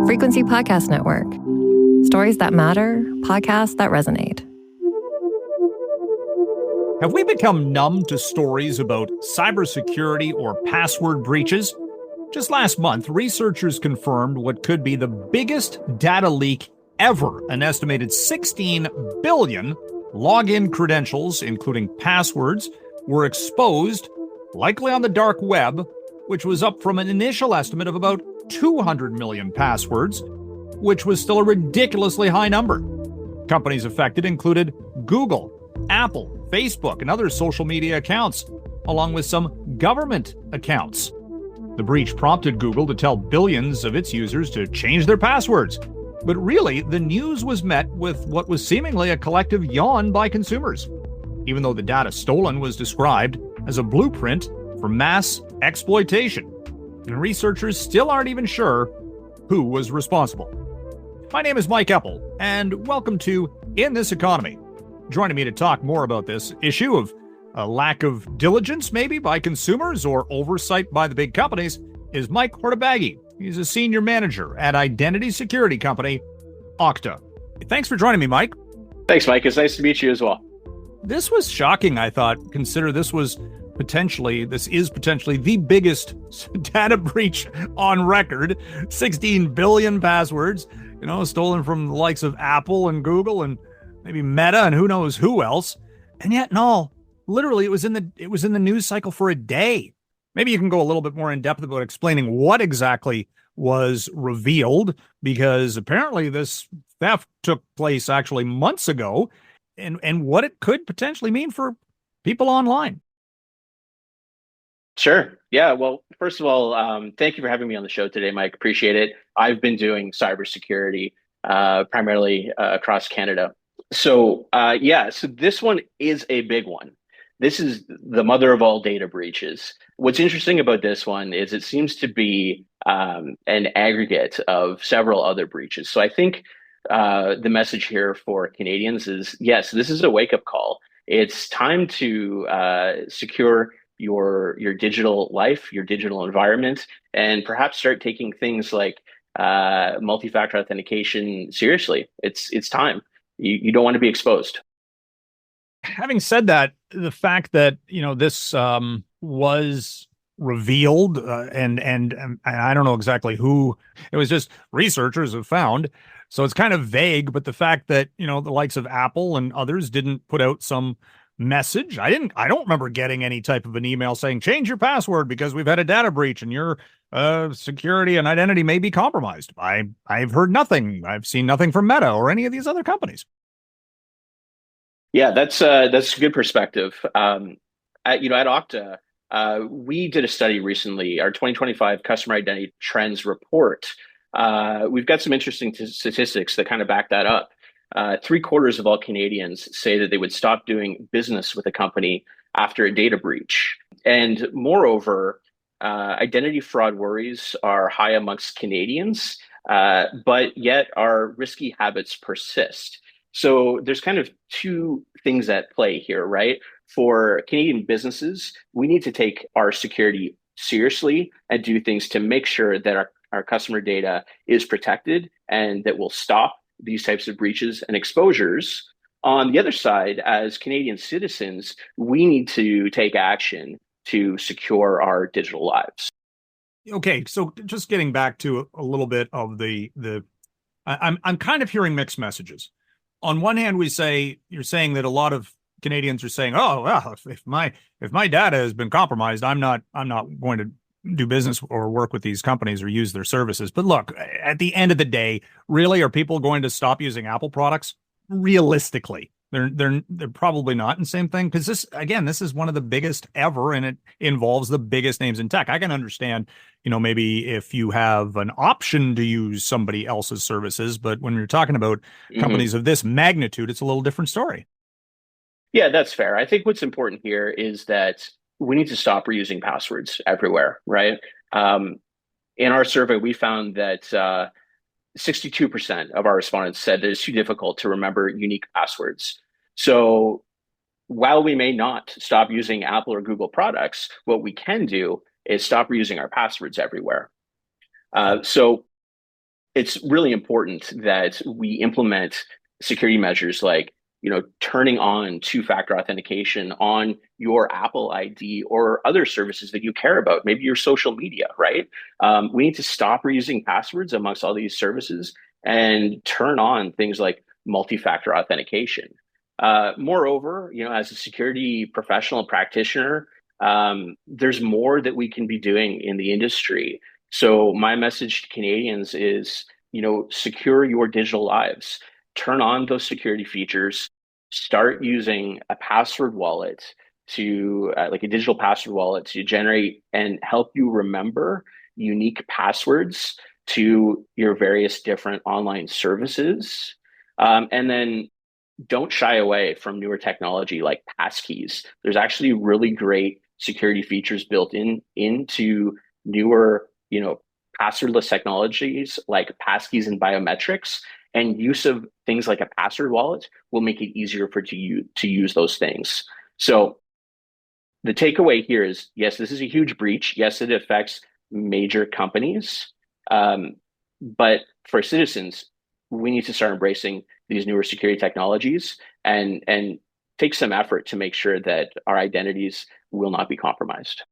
Frequency Podcast Network. Stories that matter, podcasts that resonate. Have we become numb to stories about cybersecurity or password breaches? Just last month, researchers confirmed what could be the biggest data leak ever. An estimated 16 billion login credentials, including passwords, were exposed, likely on the dark web, which was up from an initial estimate of about 200 million passwords, which was still a ridiculously high number. Companies affected included Google, Apple, Facebook, and other social media accounts, along with some government accounts. The breach prompted Google to tell billions of its users to change their passwords. But really, the news was met with what was seemingly a collective yawn by consumers, even though the data stolen was described as a blueprint for mass exploitation. And researchers still aren't even sure who was responsible. My name is Mike Eppel, and welcome to In This Economy. Joining me to talk more about this issue of a lack of diligence, maybe, by consumers or oversight by the big companies is Mike Hortobagyi. He's a senior manager at identity security company Otka. Thanks for joining me, Mike. Thanks, Mike. It's nice to meet you as well. This was shocking, I thought. Consider this is potentially the biggest data breach on record. 16 billion passwords, stolen from the likes of Apple and Google and maybe Meta and who knows who else. And yet, no, literally, it was in the news cycle for a day. Maybe you can go a little bit more in depth about explaining what exactly was revealed, because apparently this theft took place actually months ago, and what it could potentially mean for people online. Sure. Yeah. Well, first of all, thank you for having me on the show today, Mike. Appreciate it. I've been doing cybersecurity primarily across Canada. So this one is a big one. This is the mother of all data breaches. What's interesting about this one is it seems to be an aggregate of several other breaches. So I think the message here for Canadians is, yes, this is a wake-up call. It's time to secure your digital life, your digital environment, and perhaps start taking things like multi-factor authentication seriously. It's time. You don't want to be exposed. Having said that, the fact that this was revealed and I don't know exactly who, it was just researchers have found, so it's kind of vague. But the fact that the likes of Apple and others didn't put out some message, I don't remember getting any type of an email saying change your password because we've had a data breach and your security and identity may be compromised. I've heard nothing. I've seen nothing from Meta or any of these other companies. Yeah, that's a good perspective. At Okta, we did a study recently, our 2025 Customer Identity Trends Report. We've got some interesting statistics that kind of back that up. 3/4 of all Canadians say that they would stop doing business with a company after a data breach. And moreover, identity fraud worries are high amongst Canadians, but yet our risky habits persist. So there's kind of two things at play here, right? For Canadian businesses, we need to take our security seriously and do things to make sure that our customer data is protected and that will stop these types of breaches and exposures. On the other side, as Canadian citizens, we need to take action to secure our digital lives. Okay, so just getting back to a little bit of I'm kind of hearing mixed messages. On one hand, you're saying that a lot of Canadians are saying, "Oh, well, if my data has been compromised, I'm not going to do business or work with these companies or use their services." But look, at the end of the day, really, are people going to stop using Apple products? Realistically, they're probably not. And same thing, because this is one of the biggest ever, and it involves the biggest names in tech. I can understand, maybe if you have an option to use somebody else's services, but when you're talking about companies of this magnitude, it's a little different story. Yeah, that's fair. I think what's important here is that we need to stop reusing passwords everywhere, right? In our survey, we found that 62% of our respondents said that it's too difficult to remember unique passwords. So while we may not stop using Apple or Google products, what we can do is stop reusing our passwords everywhere. So it's really important that we implement security measures like, turning on two-factor authentication on your Apple ID or other services that you care about, maybe your social media, right? We need to stop reusing passwords amongst all these services and turn on things like multi-factor authentication. Moreover, as a security professional practitioner, there's more that we can be doing in the industry. So my message to Canadians is, secure your digital lives. Turn on those security features. Start using a password wallet to, like a digital password wallet, to generate and help you remember unique passwords to your various different online services. And then don't shy away from newer technology like passkeys. There's actually really great security features built into newer, passwordless technologies like passkeys and biometrics. And use of things like a password wallet will make it easier for you to use those things. So the takeaway here is, yes, this is a huge breach. Yes, it affects major companies. But for citizens, we need to start embracing these newer security technologies and take some effort to make sure that our identities will not be compromised.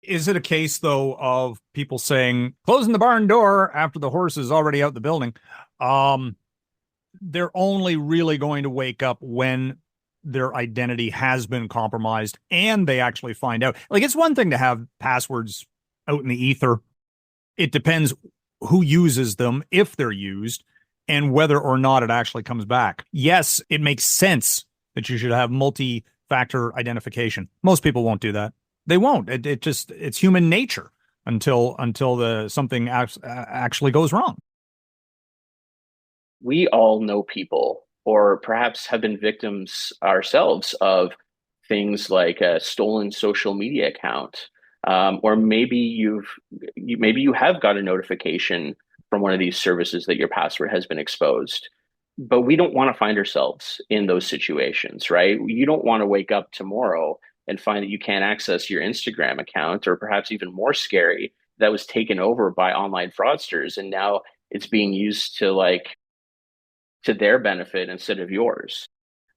Is it a case, though, of people saying, closing the barn door after the horse is already out the building? They're only really going to wake up when their identity has been compromised and they actually find out. Like, it's one thing to have passwords out in the ether. It depends who uses them, if they're used, and whether or not it actually comes back. Yes, it makes sense that you should have multi-factor identification. Most people won't do that. They won't. It's human nature until something actually goes wrong. We all know people, or perhaps have been victims ourselves of things like a stolen social media account, or maybe you have got a notification from one of these services that your password has been exposed. But we don't want to find ourselves in those situations, right? You don't want to wake up tomorrow and find that you can't access your Instagram account, or perhaps even more scary, that was taken over by online fraudsters and now it's being used to their benefit instead of yours,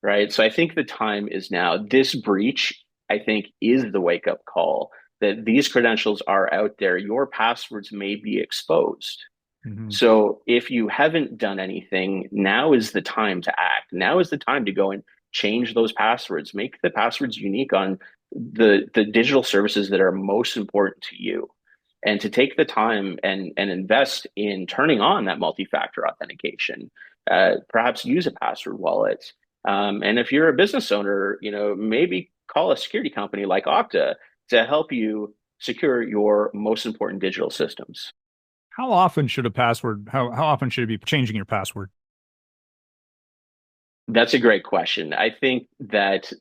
right? So I think the time is now. This breach, I think, is the wake up call that these credentials are out there. Your passwords may be exposed. Mm-hmm. So if you haven't done anything, now is the time to act. Now is the time to go and change those passwords, make the passwords unique on the digital services that are most important to you, and to take the time and invest in turning on that multi-factor authentication. Perhaps use a password wallet. And if you're a business owner, maybe call a security company like Okta to help you secure your most important digital systems. How often should how often should you be changing your password? That's a great question. I think that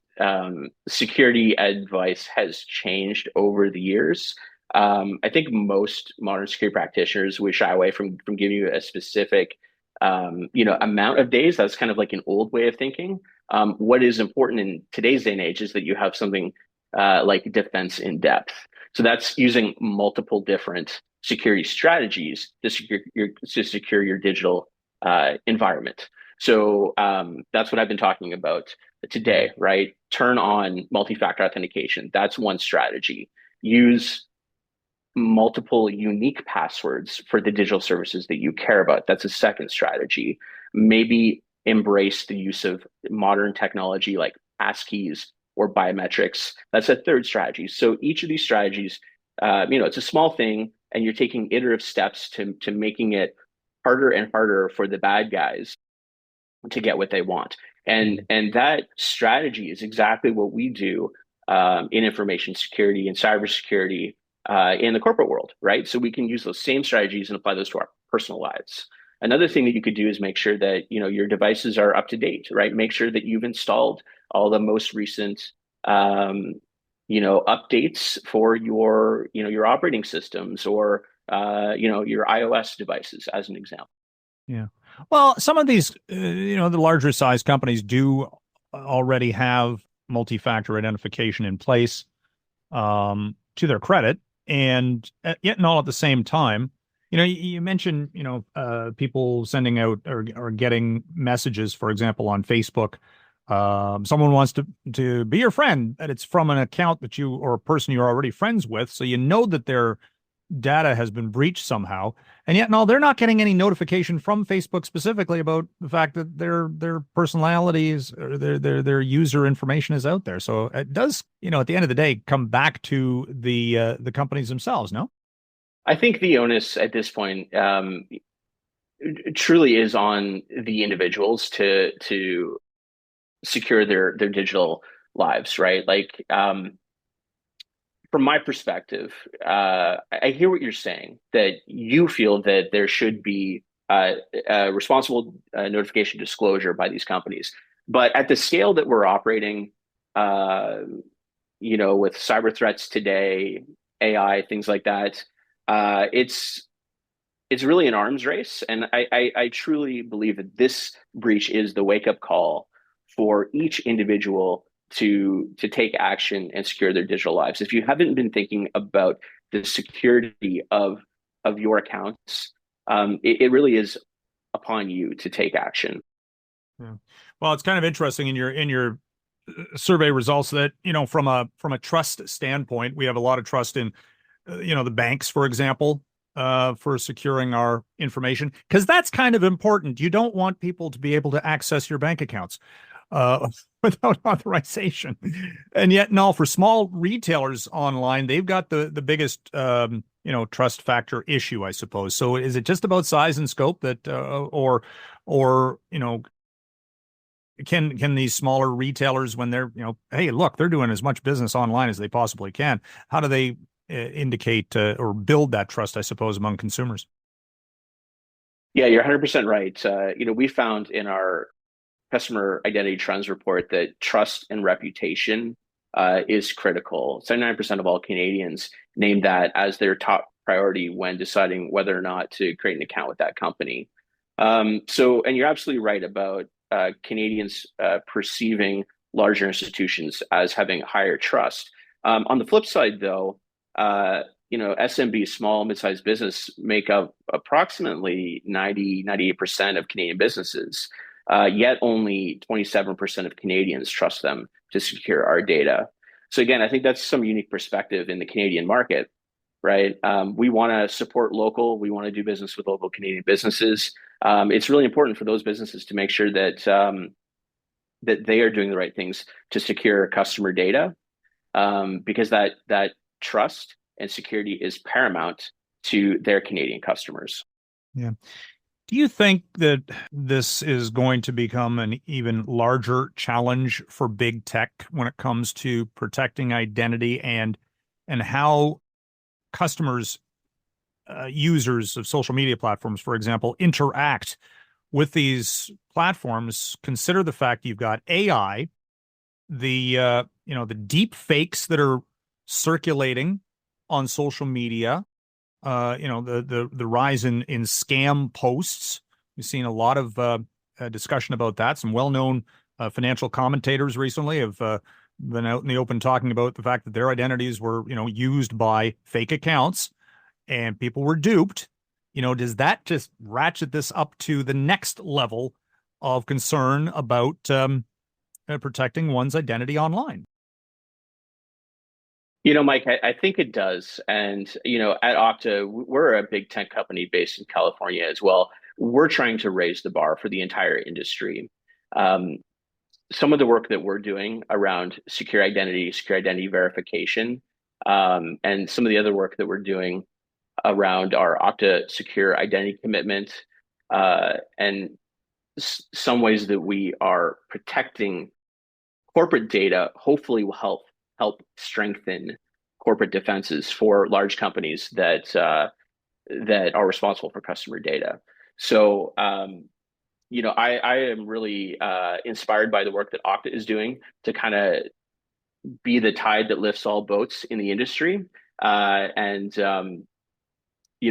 security advice has changed over the years. I think most modern security practitioners would shy away from giving you a specific amount of days. That's kind of like an old way of thinking. What is important in today's day and age is that you have something like defense in depth. So that's using multiple different security strategies to secure your digital environment. So that's what I've been talking about today, right? Turn on multi-factor authentication. That's one strategy. Use multiple unique passwords for the digital services that you care about. That's a second strategy. Maybe embrace the use of modern technology like passkeys or biometrics. That's a third strategy. So each of these strategies, it's a small thing, and you're taking iterative steps to making it harder and harder for the bad guys to get what they want. And that strategy is exactly what we do in information security and cybersecurity in the corporate world, right? So we can use those same strategies and apply those to our personal lives. Another thing that you could do is make sure that your devices are up to date, right? Make sure that you've installed all the most recent updates for your operating systems, or your iOS devices, as an example. Yeah. Well, some of these, the larger size companies do already have multi-factor identification in place, to their credit, and yet and all at the same time, You mentioned, people sending out or getting messages, for example, on Facebook. Someone wants to be your friend, and it's from an account that you or a person you're already friends with, so you know that their data has been breached somehow, and yet no, they're not getting any notification from Facebook specifically about the fact that their personalities or their user information is out there. So it does, at the end of the day, come back to the companies themselves. No. I think the onus at this point truly is on the individuals to secure their digital lives, right? Like from my perspective, I hear what you're saying, that you feel that there should be responsible notification disclosure by these companies. But at the scale that we're operating, uh, with cyber threats today, AI, things like that, it's really an arms race. And I truly believe that this breach is the wake up call for each individual to take action and secure their digital lives. If you haven't been thinking about the security of your accounts, it really is upon you to take action. Yeah. Well, it's kind of interesting in your survey results that, from a trust standpoint, we have a lot of trust in, the banks, for example, for securing our information, because that's kind of important. You don't want people to be able to access your bank accounts uh, without authorization. And yet, no, for small retailers online, they've got the biggest, trust factor issue, I suppose. So is it just about size and scope that, or, can these smaller retailers, when they're, hey, look, they're doing as much business online as they possibly can, how do they indicate or build that trust, I suppose, among consumers? Yeah, you're 100% right. We found in our customer identity trends report that trust and reputation is critical. 79% of all Canadians name that as their top priority when deciding whether or not to create an account with that company. And you're absolutely right about Canadians perceiving larger institutions as having higher trust. On the flip side, though, SMB, small, mid-sized business, make up approximately 98% of Canadian businesses. Yet only 27% of Canadians trust them to secure our data. So again, I think that's some unique perspective in the Canadian market, right? We want to support local. We want to do business with local Canadian businesses. It's really important for those businesses to make sure that they are doing the right things to secure customer data, because that trust and security is paramount to their Canadian customers. Yeah. Do you think that this is going to become an even larger challenge for big tech when it comes to protecting identity and how customers, users of social media platforms, for example, interact with these platforms? Consider the fact you've got AI, the deep fakes that are circulating on social media, the rise in scam posts. We've seen a lot of discussion about that. Some well-known financial commentators recently have been out in the open talking about the fact that their identities were, used by fake accounts and people were duped. Does that just ratchet this up to the next level of concern about protecting one's identity online? Mike, I think it does. And, at Okta, we're a big tech company based in California as well. We're trying to raise the bar for the entire industry. Um, some of the work that we're doing around secure identity verification, and some of the other work that we're doing around our Okta secure identity commitment, and some ways that we are protecting corporate data, hopefully will help strengthen corporate defenses for large companies that are responsible for customer data. So, I am really inspired by the work that Okta is doing to kind of be the tide that lifts all boats in the industry. And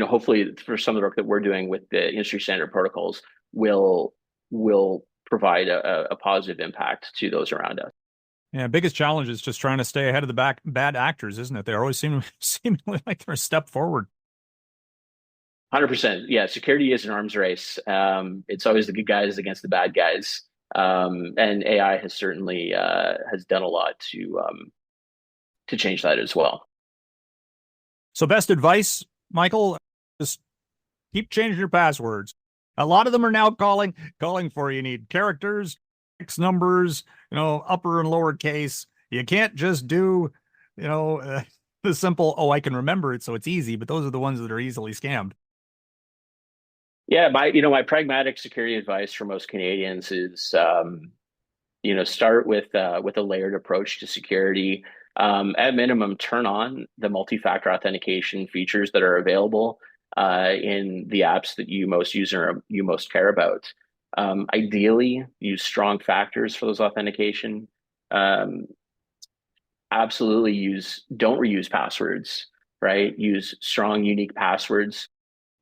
hopefully, for some of the work that we're doing with the industry standard protocols, will provide a positive impact to those around us. Yeah, biggest challenge is just trying to stay ahead of the bad actors, isn't it? They always seem seemingly like they're a step forward. 100%. Yeah, security is an arms race. It's always the good guys against the bad guys. And AI has certainly has done a lot to change that as well. So best advice, Michael, just keep changing your passwords. A lot of them are now calling for you need characters, X numbers, upper and lower case. You can't just do, the simple, I can remember it, so it's easy, but those are the ones that are easily scammed. Yeah, my pragmatic security advice for most Canadians is, start with a layered approach to security. At minimum, turn on the multi-factor authentication features that are available in the apps that you most use or you most care about. Ideally, use strong factors for those authentication. Absolutely don't reuse passwords, right? Use strong, unique passwords.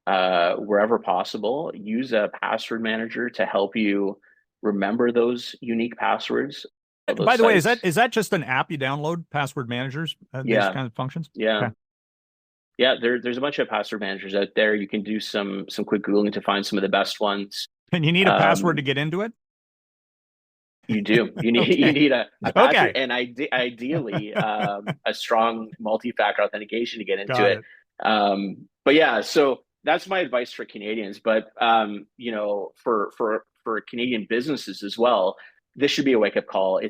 Wherever possible, use a password manager to help you remember those unique passwords. By the way, is that just an app you download, password managers, these kind of functions? Yeah. Okay. Yeah, there's a bunch of password managers out there. You can do some quick Googling to find some of the best ones. And you need a password to get into it? You do. You need a password, and ideally a strong multi-factor authentication to get into it. But yeah, so that's my advice for Canadians. But for Canadian businesses as well, this should be a wake-up call.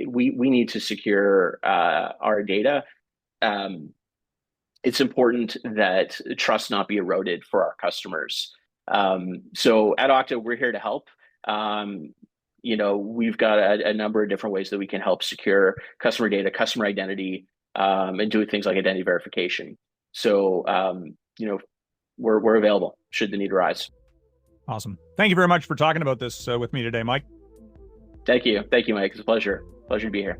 We need to secure our data. It's important that trust not be eroded for our customers. So at Okta, we're here to help. We've got a number of different ways that we can help secure customer data, customer identity, and do things like identity verification. So, we're available should the need arise. Awesome. Thank you very much for talking about this with me today, Mike. Thank you, Mike. It's a pleasure. Pleasure to be here.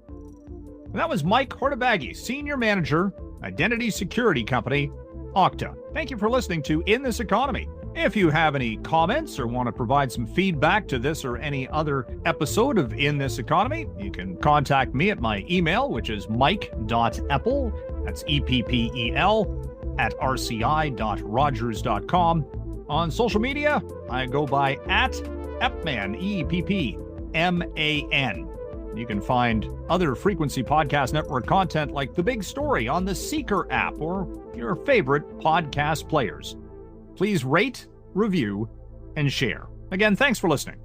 And that was Mike Hortobagyi, Senior Manager, Identity Security Company, Okta. Thank you for listening to In This Economy. If you have any comments or want to provide some feedback to this or any other episode of In This Economy, you can contact me at my email, which is mike.eppel, that's EPPEL, at rci.rogers.com. On social media, I go by @Eppman, EPPMAN. You can find other Frequency Podcast Network content like The Big Story on the Seeker app or your favorite podcast players. Please rate, review, and share. Again, thanks for listening.